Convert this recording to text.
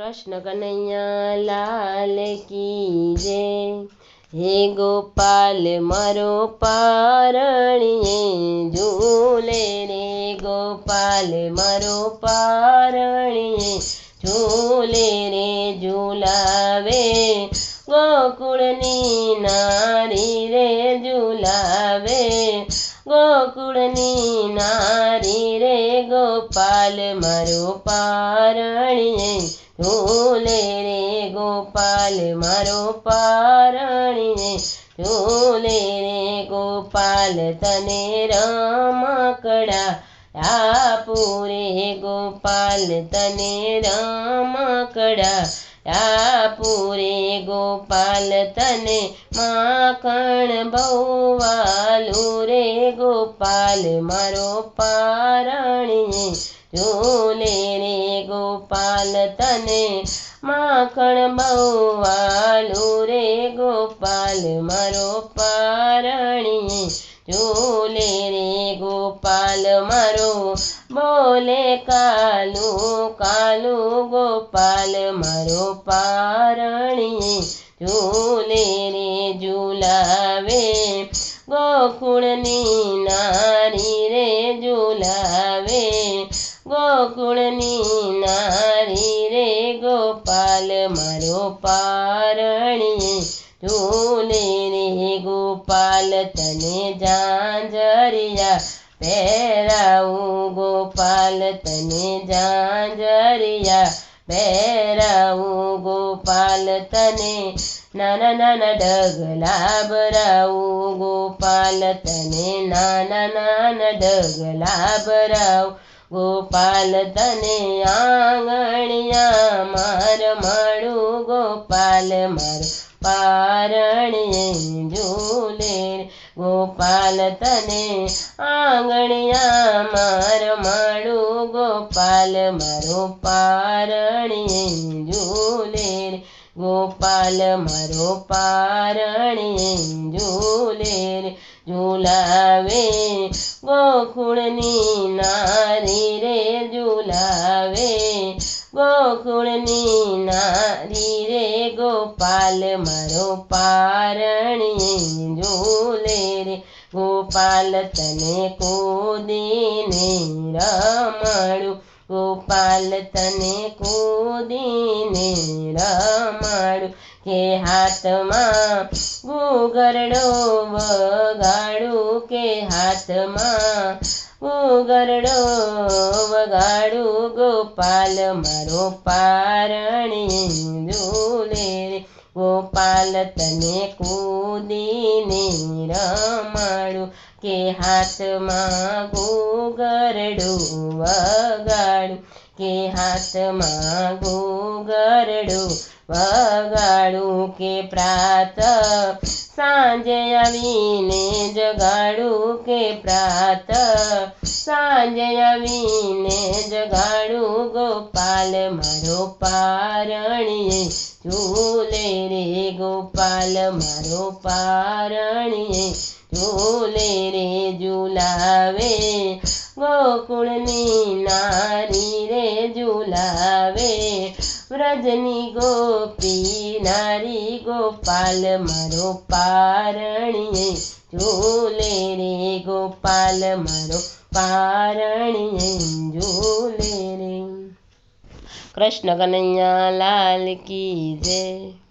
कृष्ण कन्हैया लाल की जय। हे गोपाल मारो पारणिये झूले रे, गोपाल मारो पारणिये झूले रे, झूलावे गोकुळनी नारी रे, झूलावे गोकुळनी नारी रे, गोपाल मारो पारणिये झूले रे, गोपाल मारो पारणिये झूले रे, गोपाल तने रमकड़ा पूरे, गोपाल तने रमकड़ा पूरे, गोपाल तने माखण बउवालू रे, गोपाल मारो पारणिये झूले रे, गोपाल तने माखण बउवालू रे, गोपाल मारो पारणिये झूले रे, गोपाल मारो बोले कालू कालू, गोपाल मारो पारणिये झूले रे, झूलावे गोकुळनी नारी रे, झूलावे गोकुळनी नारी रे, गोपाल मारो पारणिये झूले रे, गोपाल तने झांझरिया पहराऊं, गोपाल तने झांझरिया पहराऊं, गोपाल तने नाना नाना डगला भराऊं, गोपाल तने नाना नाना डगला भराऊं, गोपाल तने आंगणिया मार माड़ू, गोपाल मारो पारणिये झूले रे, गोपाल तने आंगणिया मार माड़ू, गोपाल मारो पारणिये झूले रे, गोपाल मारो पारणिये झूले रे, झूलावे गोकुळनी नारी रे, झूलावे गोकुळनी नारी रे, गोपाल मारो पारणिये झूले रे, गोपाल तने कूदीने रमाड़ू, गोपाल तने कूदीने रमाड़ू, के हाथ मां घूघरड़ो वगाड़ू, के हाथ मां घूघरड़ो वगाड़ू, गोपाल मारो पारणिये झूले रे, गोपाल तने कूदीने रमाड़ू, के हाथ मां घूघरड़ो वगाड़ू, के हाथ मां घूघरड़ो वगाड़ू, के प्रातः सांजे आवीने जगाड़ू, के प्रातः सांजे आवीने जगाड़ू, गोपाल मारो पारणिये झूले रे, गोपाल मारो पारणिये झूले रे, झूलावे गोकुळनी नारी रे, झूलावे व्रजनी गोपी नारी, गोपाल मारो पारणिये झूले रे, गोपाल मारो पारणिये झूले रे। कृष्ण कन्हैया लाल की जय।